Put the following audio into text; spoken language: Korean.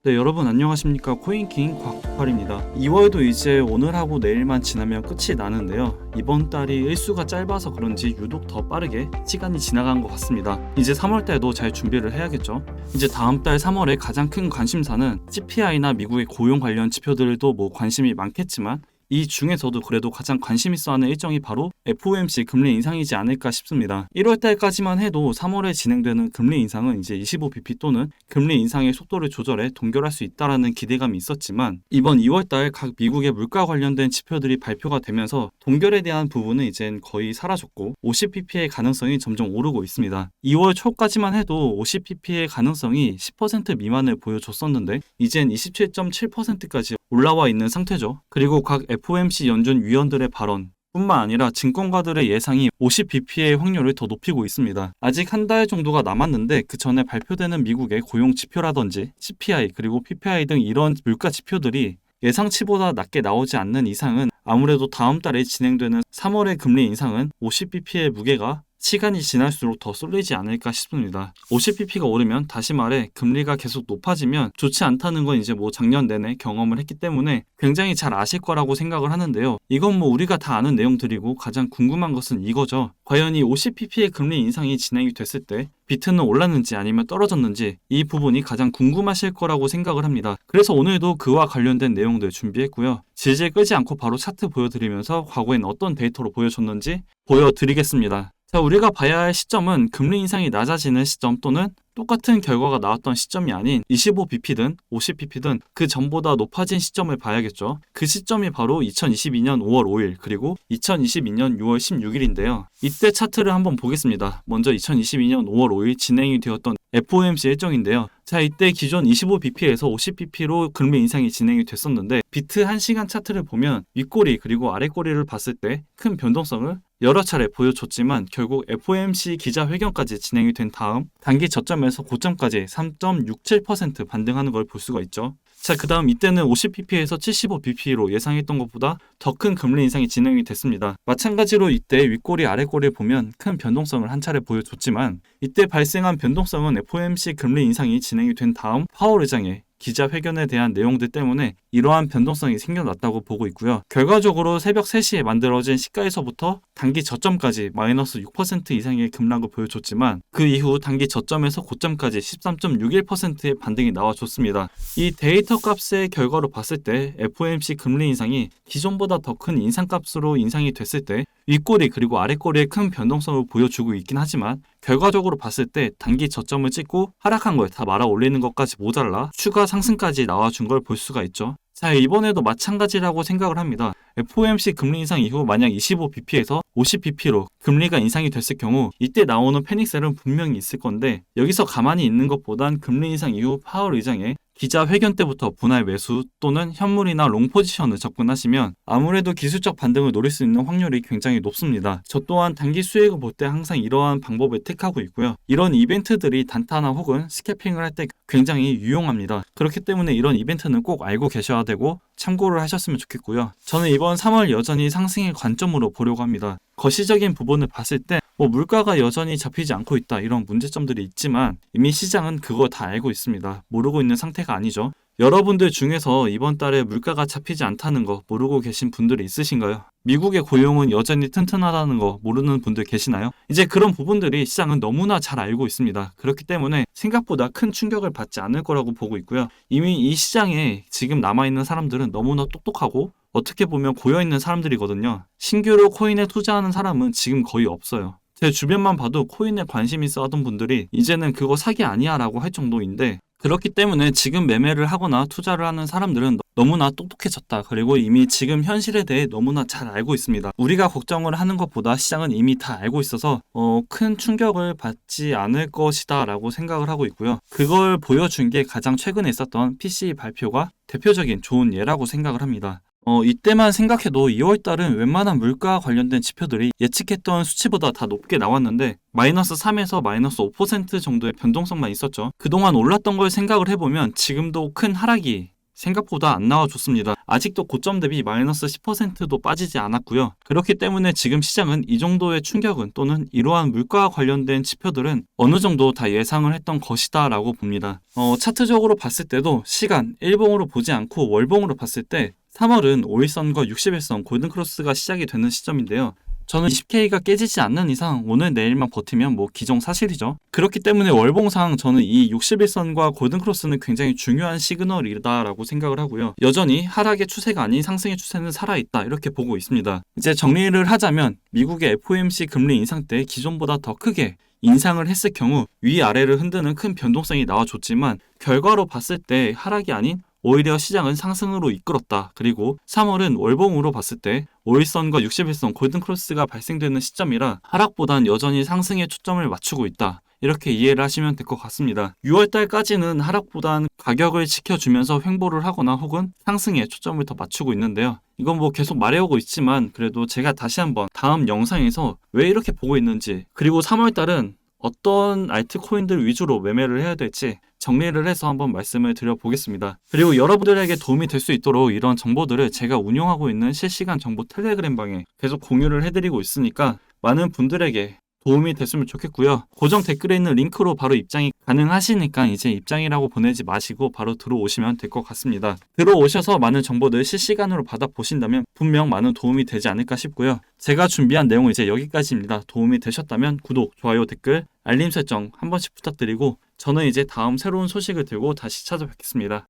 네, 여러분 안녕하십니까. 코인킹 곽팔입니다. 2월도 이제 오늘하고 내일만 지나면 끝이 나는데요. 이번 달이 일수가 짧아서 그런지 유독 더 빠르게 시간이 지나간 것 같습니다. 이제 3월달도 잘 준비를 해야겠죠. 이제 다음 달 3월에 가장 큰 관심사는 CPI나 미국의 고용 관련 지표들도 관심이 많겠지만 이 중에서도 그래도 가장 관심 있어 하는 일정이 바로 FOMC 금리 인상이지 않을까 싶습니다. 1월달까지만 해도 3월에 진행되는 금리 인상은 이제 25bp 또는 금리 인상의 속도를 조절해 동결할 수 있다라는 기대감이 있었지만 이번 2월달 각 미국의 물가 관련된 지표들이 발표가 되면서 동결에 대한 부분은 이젠 거의 사라졌고 50pp의 가능성이 점점 오르고 있습니다. 2월 초까지만 해도 50pp의 가능성이 10% 미만을 보여줬었는데 이젠 27.7%까지 올라와 있는 상태죠. 그리고 각 FOMC 연준 위원들의 발언 뿐만 아니라 증권가들의 예상이 50bp의 확률을 더 높이고 있습니다. 아직 한 달 정도가 남았는데 그 전에 발표되는 미국의 고용 지표라든지 CPI 그리고 PPI 등 이런 물가 지표들이 예상치보다 낮게 나오지 않는 이상은 아무래도 다음 달에 진행되는 3월의 금리 인상은 50bp의 무게가 시간이 지날수록 더 쏠리지 않을까 싶습니다. 50pp가 오르면 다시 말해 금리가 계속 높아지면 좋지 않다는 건 이제 작년 내내 경험을 했기 때문에 굉장히 잘 아실 거라고 생각을 하는데요. 이건 우리가 다 아는 내용들이고 가장 궁금한 것은 이거죠. 과연 이 50pp의 금리 인상이 진행이 됐을 때 비트는 올랐는지 아니면 떨어졌는지 이 부분이 가장 궁금하실 거라고 생각을 합니다. 그래서 오늘도 그와 관련된 내용들 준비했고요. 질질 끌지 않고 바로 차트 보여드리면서 과거엔 어떤 데이터로 보여줬는지 보여드리겠습니다. 자, 우리가 봐야 할 시점은 금리 인상이 낮아지는 시점 또는 똑같은 결과가 나왔던 시점이 아닌 25bp든 50bp든 그 전보다 높아진 시점을 봐야겠죠. 그 시점이 바로 2022년 5월 5일 그리고 2022년 6월 16일인데요. 이때 차트를 한번 보겠습니다. 먼저 2022년 5월 5일 진행이 되었던 FOMC 일정인데요. 자, 이때 기존 25bp에서 50bp로 금리 인상이 진행이 됐었는데 비트 1시간 차트를 보면 윗꼬리 그리고 아랫꼬리를 봤을 때 큰 변동성을 여러 차례 보여줬지만 결국 FOMC 기자회견까지 진행이 된 다음 단기 저점에서 고점까지 3.67% 반등하는 걸 볼 수가 있죠. 자, 그 다음 이때는 50bp에서 75bp로 예상했던 것보다 더 큰 금리 인상이 진행이 됐습니다. 마찬가지로 이때 윗꼬리 아랫꼬리를 보면 큰 변동성을 한 차례 보여줬지만 이때 발생한 변동성은 FOMC 금리 인상이 진행이 된 다음 파월 의장의 기자회견에 대한 내용들 때문에 이러한 변동성이 생겨났다고 보고 있고요. 결과적으로 새벽 3시에 만들어진 시가에서부터 단기 저점까지 마이너스 6% 이상의 급락을 보여줬지만 그 이후 단기 저점에서 고점까지 13.61%의 반등이 나와줬습니다. 이 데이터 값의 결과로 봤을 때 FOMC 금리 인상이 기존보다 더 큰 인상값으로 인상이 됐을 때 윗꼬리 그리고 아랫꼬리에 큰 변동성을 보여주고 있긴 하지만 결과적으로 봤을 때 단기 저점을 찍고 하락한 걸 다 말아 올리는 것까지 모자라 추가 상승까지 나와준 걸 볼 수가 있죠. 자, 이번에도 마찬가지라고 생각을 합니다. FOMC 금리 인상 이후 만약 25bp에서 50bp로 금리가 인상이 됐을 경우 이때 나오는 패닉셀은 분명히 있을 건데 여기서 가만히 있는 것보단 금리 인상 이후 파월 의장의 기자회견 때부터 분할 매수 또는 현물이나 롱 포지션을 접근하시면 아무래도 기술적 반등을 노릴 수 있는 확률이 굉장히 높습니다. 저 또한 단기 수익을 볼 때 항상 이러한 방법을 택하고 있고요. 이런 이벤트들이 단타나 혹은 스캐핑을 할 때 굉장히 유용합니다. 그렇기 때문에 이런 이벤트는 꼭 알고 계셔야 되고 참고를 하셨으면 좋겠고요. 저는 이번 3월 여전히 상승의 관점으로 보려고 합니다. 거시적인 부분을 봤을 때 물가가 여전히 잡히지 않고 있다 이런 문제점들이 있지만 이미 시장은 그거 다 알고 있습니다. 모르고 있는 상태가 아니죠. 여러분들 중에서 이번 달에 물가가 잡히지 않다는 거 모르고 계신 분들이 있으신가요? 미국의 고용은 여전히 튼튼하다는 거 모르는 분들 계시나요? 이제 그런 부분들이 시장은 너무나 잘 알고 있습니다. 그렇기 때문에 생각보다 큰 충격을 받지 않을 거라고 보고 있고요. 이미 이 시장에 지금 남아있는 사람들은 너무나 똑똑하고 어떻게 보면 고여있는 사람들이거든요. 신규로 코인에 투자하는 사람은 지금 거의 없어요. 제 주변만 봐도 코인에 관심 있어 하던 분들이 이제는 그거 사기 아니야 라고 할 정도인데 그렇기 때문에 지금 매매를 하거나 투자를 하는 사람들은 너무나 똑똑해졌다. 그리고 이미 지금 현실에 대해 너무나 잘 알고 있습니다. 우리가 걱정을 하는 것보다 시장은 이미 다 알고 있어서 큰 충격을 받지 않을 것이다 라고 생각을 하고 있고요. 그걸 보여준 게 가장 최근에 있었던 PCE 발표가 대표적인 좋은 예라고 생각을 합니다. 이때만 생각해도 2월달은 웬만한 물가 관련된 지표들이 예측했던 수치보다 다 높게 나왔는데 마이너스 3에서 마이너스 5% 정도의 변동성만 있었죠. 그동안 올랐던 걸 생각을 해보면 지금도 큰 하락이 생각보다 안 나와줬습니다. 아직도 고점 대비 마이너스 10%도 빠지지 않았고요. 그렇기 때문에 지금 시장은 이 정도의 충격은 또는 이러한 물가와 관련된 지표들은 어느 정도 다 예상을 했던 것이다 라고 봅니다. 차트적으로 봤을 때도 시간 일봉으로 보지 않고 월봉으로 봤을 때 3월은 5일선과 60일선 골든크로스가 시작이 되는 시점인데요. 저는 20K가 깨지지 않는 이상 오늘 내일만 버티면 뭐 기정사실이죠. 그렇기 때문에 월봉상 저는 이 60일선과 골든크로스는 굉장히 중요한 시그널이다라고 생각을 하고요. 여전히 하락의 추세가 아닌 상승의 추세는 살아있다 이렇게 보고 있습니다. 이제 정리를 하자면 미국의 FOMC 금리 인상 때 기존보다 더 크게 인상을 했을 경우 위아래를 흔드는 큰 변동성이 나와줬지만 결과로 봤을 때 하락이 아닌 오히려 시장은 상승으로 이끌었다. 그리고 3월은 월봉으로 봤을 때 5일선과 60일선 골든크로스가 발생되는 시점이라 하락보단 여전히 상승에 초점을 맞추고 있다. 이렇게 이해를 하시면 될 것 같습니다. 6월달까지는 하락보단 가격을 지켜주면서 횡보를 하거나 혹은 상승에 초점을 더 맞추고 있는데요. 이건 뭐 계속 말해오고 있지만 그래도 제가 다시 한번 다음 영상에서 왜 이렇게 보고 있는지 그리고 3월달은 어떤 알트코인들 위주로 매매를 해야 될지 정리를 해서 한번 말씀을 드려보겠습니다. 그리고 여러분들에게 도움이 될 수 있도록 이런 정보들을 제가 운영하고 있는 실시간 정보 텔레그램 방에 계속 공유를 해드리고 있으니까 많은 분들에게 도움이 됐으면 좋겠고요. 고정 댓글에 있는 링크로 바로 입장이 가능하시니까 이제 입장이라고 보내지 마시고 바로 들어오시면 될 것 같습니다. 들어오셔서 많은 정보들 실시간으로 받아보신다면 분명 많은 도움이 되지 않을까 싶고요. 제가 준비한 내용은 이제 여기까지입니다. 도움이 되셨다면 구독, 좋아요, 댓글, 알림 설정 한 번씩 부탁드리고 저는 이제 다음 새로운 소식을 들고 다시 찾아뵙겠습니다.